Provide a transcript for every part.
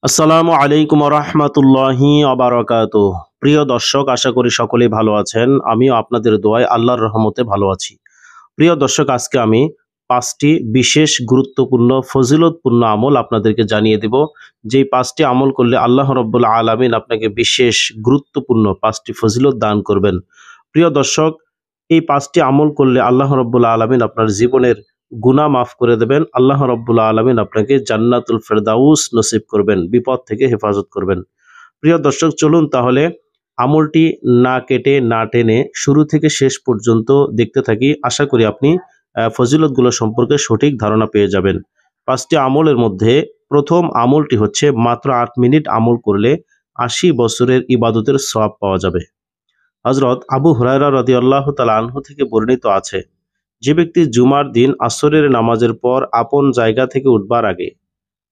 আসসালামু আলাইকুম রহমতুল্লাহি আবারাকাতুহ। প্রিয় দর্শক, আশা করি সকলেই ভালো আছেন। আমিও আপনাদের দোয়ায় আল্লাহর রহমতে ভালো আছি। প্রিয় দর্শক, আজকে আমি ৫টি বিশেষ গুরুত্বপূর্ণ ফজিলতপূর্ণ আমল আপনাদেরকে জানিয়ে দেব। যেই ৫টি আমল করলে আল্লাহ রাব্বুল আলামিন আপনাকে বিশেষ গুরুত্বপূর্ণ ৫টি ফজিলত দান করবেন। প্রিয় দর্শক, এই ৫টি আমল করলে আল্লাহ রাব্বুল আলামিন আপনার জীবনের গুনাহ মাফ করে দেবেন। আল্লাহ রাব্বুল আলামিন আপনাকে জান্নাতুল ফেরদাউস নসিব করবেন, বিপদ থেকে হেফাজত করবেন। প্রিয় দর্শক, চলুন তাহলে আমলটি না কেটে না টেনে শুরু থেকে শেষ পর্যন্ত দেখতে থাকি। আশা করি আপনি ফজিলতগুলো সম্পর্কে সঠিক ধারণা পেয়ে যাবেন। ৫টি আমলের মধ্যে প্রথম আমলটি হচ্ছে মাত্র ৮ মিনিট আমল করলে ৮০ বছরের ইবাদতের সওয়াব পাওয়া যাবে। হযরত আবু হুরায়রা রাদিয়াল্লাহু তাআলা আনহু থেকে বর্ণিত আছে, যে ব্যক্তি জুমার দিন আসরের নামাজের পর আপন জায়গা থেকে উঠবার আগে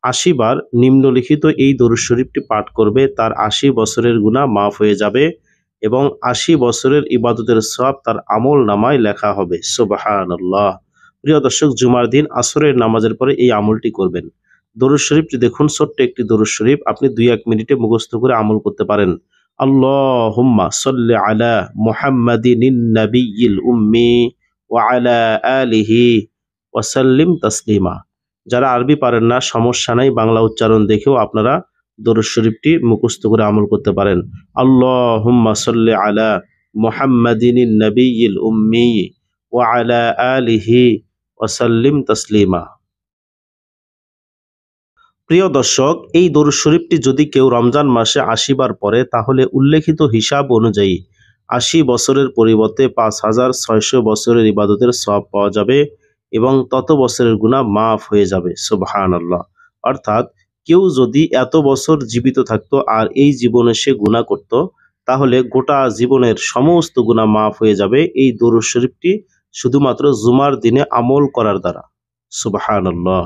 ৮০ বার নিম্নলিখিত এই দরুদ শরীফটি পাঠ করবে, তার ৮০ বছরের গুনাহ মাফ হয়ে যাবে এবং ৮০ বছরের ইবাদতের সওয়াব তার আমল নামায় লেখা হবে। সুবহানাল্লাহ। প্রিয় দর্শক, জুমার দিন আসরের নামাজের পরে এই আমলটি করবেন। দরুদ শরীফটি দেখুন, ছোট্ট একটি দরুদ শরীফ, আপনি ২-১ মিনিটে মুখস্থ করে আমল করতে পারেন। আল্লাহুম্মা সাল্লি আলা মুহাম্মাদিনিন নাবিয়্যিল উম্মি ওয়া আলা আলিহি ওয়া সাল্লিম তাসলিমা। যারা আরবি পারেন না, সমস্যা নাই, বাংলা উচ্চারণ দেখেও আপনারা দরুদ শরীফটি মুখস্থ করে আমল করতে পারেন। আল্লাহুম্মা সাল্লি আলা মুহাম্মাদিনিন নাবিয়্যিল উম্মি ওয়া আলা আলিহি ওয়া সাল্লিম তাসলিমা। প্রিয় দর্শক, এই দরুদ শরীফটি যদি কেউ রমজান মাসে ৮০ বার পড়ে, তাহলে উল্লেখিত হিসাব অনুযায়ী ৮০ বছরের পরিবর্তে ৫,৬০০ বছরের ইবাদতের সওয়াব পাওয়া যাবে এবং তত বছরের গুনাহ মাফ হয়ে যাবে। সুবহানাল্লাহ। অর্থাৎ কেউ যদি এত বছর জীবিত থাকতো আর এই জীবনে সে গুনাহ করত, তাহলে গোটা জীবনের সমস্ত গুনাহ মাফ হয়ে যাবে এই দরুদ শরীফটি শুধুমাত্র জুমার দিনে আমল করার দ্বারা। সুবহানাল্লাহ।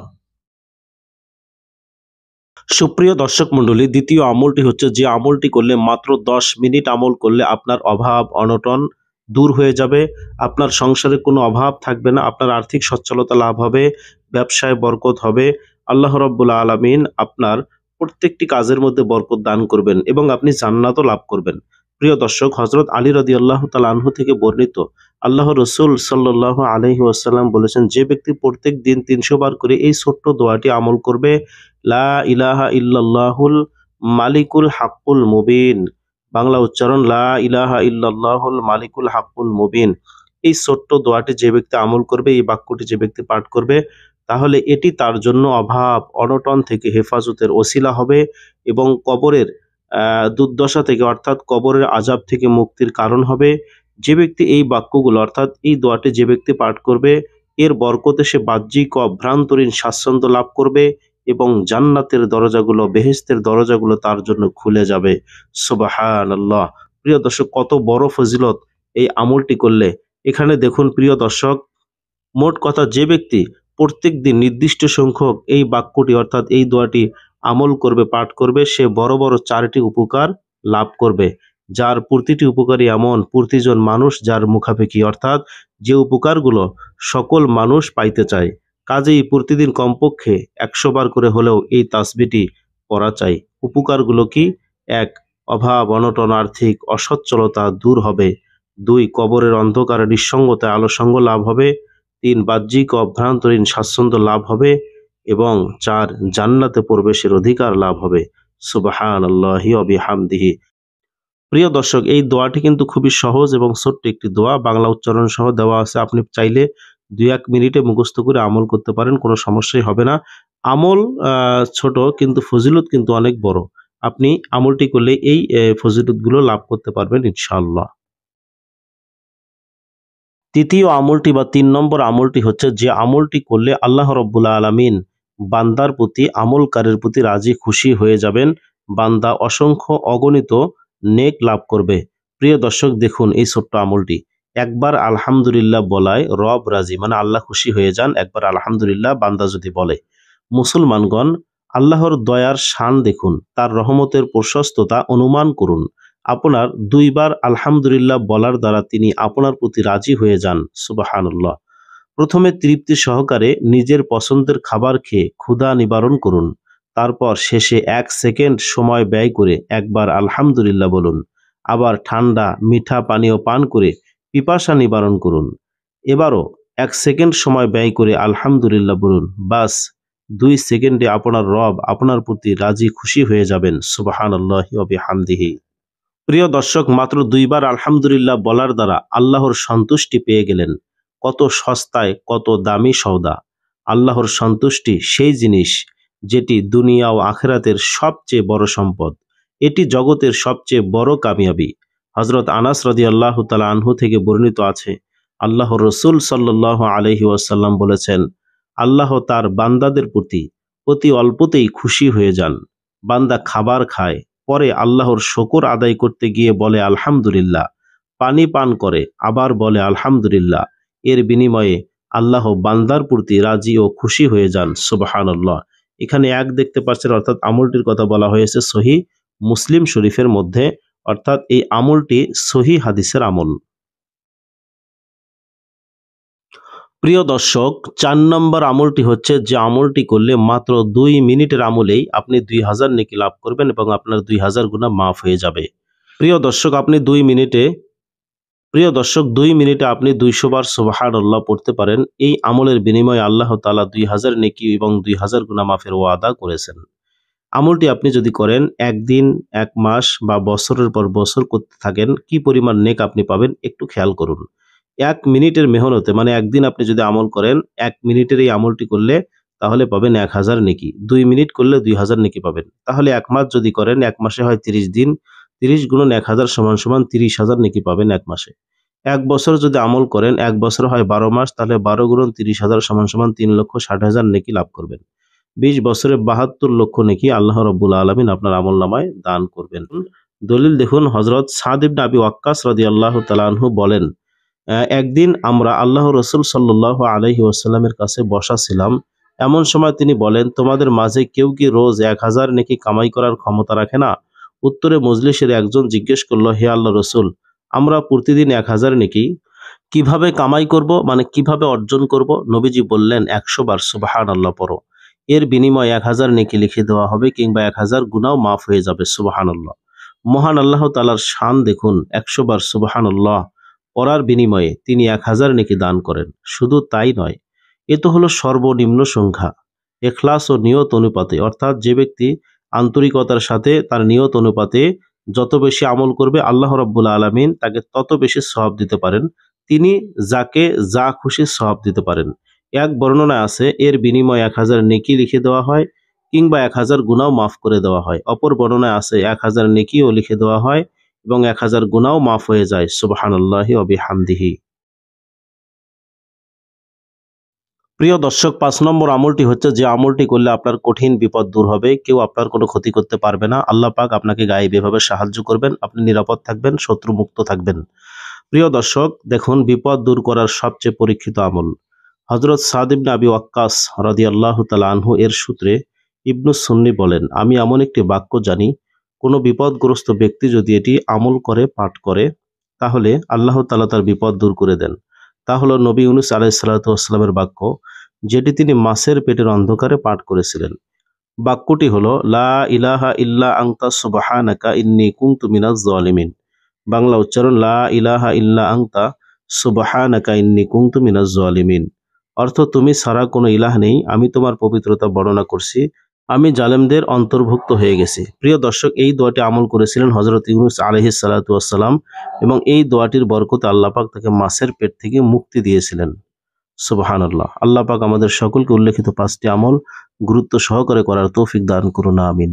সুপ্রিয় দর্শক মণ্ডলী, দ্বিতীয় আমলটি হচ্ছে, যে আমলটি করলে মাত্র ১০ মিনিট আমল করলে আপনার অভাব অনটন দূর হয়ে যাবে, আপনার সংসারে কোনো অভাব থাকবে না, আপনার আর্থিক সচ্ছলতা লাভ হবে, ব্যবসায় বরকত হবে, আল্লাহ রাব্বুল আলামিন আপনার প্রত্যেকটি কাজের মধ্যে বরকত দান করবেন এবং আপনি জান্নাতও লাভ করবেন। প্রিয় দর্শক, হযরত আলী রাদিয়াল্লাহু তাআলা আনহু থেকে বর্ণিত, আল্লাহ রাসূল সাল্লাল্লাহু আলাইহি ওয়াসাল্লাম বলেছেন, যে ব্যক্তি প্রত্যেক দিন ৩০০ বার করে এই ছোট্ট দোয়াটি আমল করবে, লা ইলাহা ইল্লাল্লাহুল মালিকুল হাক্কুল মুবিন, বাংলা উচ্চারণ লা ইলাহা ইল্লাল্লাহুল মালিকুল হাক্কুল মুবিন, এই ছোট্ট দোয়াটি যে ব্যক্তি আমল করবে, এই বাক্যটি যে ব্যক্তি পাঠ করবে, তাহলে এটি তার জন্য অভাব অনটন থেকে হেফাজতের ওসিলা হবে এবং কবরের দুর্দশা থেকে, অর্থাৎ কবরের আযাব থেকে মুক্তির কারণ হবে। যে ব্যক্তি এই বাক্যগুলো, অর্থাৎ এই দোয়াটি যে ব্যক্তি পাঠ করবে, এর বরকতে সে বাহ্যিক ও অভ্রান্তরীণ স্বাচ্ছন্দ্য লাভ করবে এবং জান্নাতের দরজাগুলো, বেহেশতের দরজাগুলো তার জন্য খুলে যাবে। সুবহানাল্লাহ। প্রিয় দর্শক, কত বড় ফজিলত এই আমলটি করলে। এখানে দেখুন প্রিয় দর্শক, মোট কথা, যে ব্যক্তি প্রত্যেক দিন নির্দিষ্ট সংখ্যক এই বাক্যটি, অর্থাৎ এই দোয়াটি আমল করবে, পাঠ করবে, সে বড় বড় ৪টি উপকার লাভ করবে, যার প্রতিটি উপকারই এমন, প্রতিজন মানুষ যার মুখাপেক্ষী, অর্থাৎ যে উপকারগুলো সকল মানুষ পাইতে চায়। কাজেই প্রতিদিন কমপক্ষে ১০০ বার করে হলেও এই তাসবিহটি পড়া চাই। উপকারগুলো কি? ১. অভাব অনটন আর্থিক অসচ্ছলতা দূর হবে। ২. কবরের অন্ধকারে নিঃসঙ্গতায় আলোসঙ্গ লাভ হবে। ৩. বাহ্যিক ও অভ্যন্তরীণ স্বাচ্ছন্দ্য লাভ হবে এবং ৪. জান্নাতে প্রবেশের অধিকার লাভ হবে। সুবহানাল্লাহি ওয়া বিহামদিহি। প্রিয় দর্শক, এই দোয়াটি কিন্তু খুবই সহজ এবং ছোট্ট একটি দোয়া, বাংলা উচ্চারণ সহ দেওয়া আছে। আপনি চাইলে ২-১ মিনিটে মুখস্থ করে আমল করতে পারেন, কোনো সমস্যাই হবে না। আমল ছোট কিন্তু ফজিলত কিন্তু অনেক বড়। আপনি আমলটি করলে এই ফজিলতগুলো লাভ করতে পারবেন ইনশাআল্লাহ। তৃতীয় আমলটি বা ৩ নম্বর আমলটি হচ্ছে, যে আমলটি করলে আল্লাহ রাব্বুল আলামিন বান্দার প্রতি, আমলকারীর প্রতি রাজি খুশি হয়ে যাবেন, বান্দা অসংখ্য অগণিত নেক লাভ করবে। প্রিয় দর্শক, দেখুন এই ছোট্ট আমলটি, একবার আলহামদুলিল্লাহ বলায় রব রাজি, মানে আল্লাহ খুশি হয়ে যান একবার আলহামদুলিল্লাহ বান্দা যদি বলে। মুসলমানগণ, আল্লাহর দয়ার শান দেখুন, তার রহমতের প্রশস্ততা অনুমান করুন। আপনার ২ বার আলহামদুলিল্লাহ বলার দ্বারা তিনি আপনার প্রতি রাজি হয়ে যান। সুবহানাল্লাহ। প্রথমে তৃপ্তি সহকারে নিজের পছন্দের খাবার খেয়ে ক্ষুধা নিবারণ করুন। তারপর শেষে 1 সেকেন্ড সময় ব্যয় করে একবার আলহামদুলিল্লাহ বলুন। আবার ঠান্ডা মিঠা পানীয় পান করে পিপাসা নিবারণ করুন। এবারও 1 সেকেন্ড সময় ব্যয় করে আলহামদুলিল্লাহ বলুন। বাস 2 সেকেন্ডে আপনার রব আপনার প্রতি রাজি খুশি হয়ে যাবেন। সুবহানাল্লাহি ওয়া বিহামদিহি। প্রিয় দর্শক, মাত্র 2 বার আলহামদুলিল্লাহ বলার দ্বারা আল্লাহর সন্তুষ্টি পেয়ে গেলেন। কত সস্তায় কত দামি সওদা। আল্লাহর সন্তুষ্টি সেই জিনিস যেটি দুনিয়া ও আখিরাতের সবচেয়ে বড় সম্পদ। এটি জগতের সবচেয়ে বড় কামিয়াবি। হযরত আনাস রাদিয়াল্লাহু তাআলা আনহু থেকে বর্ণিত আছে, আল্লাহর রাসূল সাল্লাল্লাহু আলাইহি ওয়াসাল্লাম বলেছেন, আল্লাহ তার বান্দাদের প্রতি অতি অল্পতেই খুশি হয়ে যান। বান্দা খাবার খায়, পরে আল্লাহর শকর আদায় করতে গিয়ে বলে আলহামদুলিল্লাহ, পানি পান করে আবার বলে আলহামদুলিল্লাহ, এর বিনিময়ে আল্লাহ বান্দার প্রতি রাজি ও খুশি হয়ে যান। সুবহানাল্লাহ। এখানে 1 দেখতে পাচ্ছেন, অর্থাৎ আমলটির কথা বলা হয়েছে সহিহ মুসলিম শরীফের মধ্যে, অর্থাৎ এই আমলটি সহিহ হাদিসের আমল। প্রিয় দর্শক, 4 নম্বর আমলটি হচ্ছে যে আমলটি করলে মাত্র 2 মিনিটের আমলেই আপনি 2000 নেকি লাভ করবেন এবং আপনার 2000 গুনাহ মাফ হয়ে যাবে। প্রিয় দর্শক, আপনি 2 মিনিটে আপনি 200 বার সুবহানাল্লাহ পড়তে পারেন। এই আমলের বিনিময়ে আল্লাহ তাআলা 2000 নেকি এবং 2000 গুনাহ মাফের ওয়াদা করেছেন। আমলটি আপনি যদি করেন, 1 দিন, 1 মাস বা বছরের পর বছর করতে থাকেন, কি পরিমাণ নেক আপনি পাবেন একটু খেয়াল করুন। 1 মিনিটের মেহনতে, মানে একদিন আপনি যদি আমল করেন, 1 মিনিটের এই আমলটি করলে তাহলে পাবেন 1000 নেকি। 2 মিনিট করলে 2000 নেকি পাবেন। তাহলে 1 মাস যদি করেন, 1 মাসে হয় 30 দিন, 30 গুণন 1000 সমান 30,000 নেকি পাবেন 1 মাসে। 1 বছর যদি আমল করেন, 1 বছর হয় 12 মাস, তাহলে 12 গুণন 30,000 সমান 3,60,000 নেকি লাভ করবেন। 20 বছরে 72 লক্ষ নেকি আল্লাহ রাব্বুল আলামিন আপনার আমলনামায় দান করবেন। দলিল দেখুন, হযরত সাদ ইবনে আবি ওয়াক্কাস রাদিয়াল্লাহু তাআলা আনহু বলেন, একদিন আমরা আল্লাহর রাসূল সাল্লাল্লাহু আলাইহি ওয়াসাল্লামের কাছে বসা ছিলাম। এমন সময় তিনি বলেন, তোমাদের মাঝে কেউ কি রোজ 1000 নেকি কামাই করার ক্ষমতা রাখে না? উত্তরে মজলিসের একজন জিজ্ঞেস করল, হে আল্লাহর রাসূল, আমরা প্রতিদিন 1000 নেকি কিভাবে কামাই করব, মানে কিভাবে অর্জন করব? নবীজি বললেন, 100 বার সুবহানাল্লাহ পড়ো। এর বিনিময়ে 1000 নেকি লিখে দেওয়া হবে কিংবা 1000 গুনাহ মাফ হয়ে যাবে। সুবহানাল্লাহ। মহান আল্লাহ তাআলার শান দেখুন, 100 বার সুবহানাল্লাহ পড়ার বিনিময়ে তিনি 1000 নেকি দান করেন। শুধু তাই নয়, এ তো হলো সর্বনিম্ন সংখ্যা। ইখলাস ও নিয়ত অনুপাতে, অর্থাৎ যে ব্যক্তি আন্তরিকতার সাথে তার নিয়ত অনুপাতে যত বেশি আমল করবে, আল্লাহ রাব্বুল আলামিন তাকে তত বেশি সওয়াব দিতে পারেন। তিনি যাকে যা খুশি সওয়াব দিতে পারেন। এক বর্ণনায় আছে, এর বিনিময়ে 1000 নেকি লিখে দেওয়া হয় কিংবা 1000 গুনাহ মাফ করে দেওয়া হয়। অপর বর্ণনায় আছে, 1000 নেকিও লিখে দেওয়া হয় এবং 1000 গুনাহও মাফ হয়ে যায়। সুবহানাল্লাহি ওয়া বিহামদিহি। প্রিয় দর্শক, 5 নম্বর আমলটি হচ্ছে যে আমলটি করলে আপনার কঠিন বিপদ দূর হবে, কেউ আপনার কোনো ক্ষতি করতে পারবে না। আল্লাহ পাক আপনাকে গায়েবী ভাবে সাহায্য করবেন, আপনি নিরাপদ থাকবেন, শত্রুমুক্ত থাকবেন। প্রিয় দর্শক, দেখুন বিপদ দূর করার সবচেয়ে পরীক্ষিত আমল। হযরত সাদ ইবনে আবি ওয়াক্কাস রাদিয়াল্লাহু তাআলা আনহু এর সূত্রে ইবনু সুন্নি বলেন, আমি এমন একটি বাক্য জানি, কোনো বিপদগ্রস্ত ব্যক্তি যদি এটি আমল করে পাঠ করে, তাহলে আল্লাহ তাআলা তার বিপদ দূর করে দেন। তা হলো নবী ইউনূস আলাইহিস সালাতু ওয়াস সালামের বাক্য, যেটি তিনি মাছের পেটের অন্ধকারে পাঠ করেছিলেন। বাক্যটি হলো, লা ইলাহা ইল্লা আনতা সুবহানাকা ইন্নী কুনতু মিনাজ জালিমিন। বাংলা উচ্চারণ, লা ইলাহা ইল্লা আনতা সুবহানাকা ইন্নী কুনতু মিনাজ জালিমিন। অর্থ, তুমি ছাড়া কোনো ইলাহ নেই, আমি তোমার পবিত্রতা বর্ণনা করছি, আমি জালেমদের অন্তর্ভুক্ত হয়ে গেছি। প্রিয় দর্শক, এই দোয়াটি আমল করেছিলেন হযরত ইউনূস আলাইহিস সালাতু ওয়াস সালাম এবং এই দোয়াটির বরকতে আল্লাহ পাক তাকে মাছের পেট থেকে মুক্তি দিয়েছিলেন। সুবহানাল্লাহ। আল্লাহ পাক আমাদের সকলকে উল্লেখিত 5টি আমল গুরুত্ব সহকারে করার তৌফিক দান করুন। আমিন।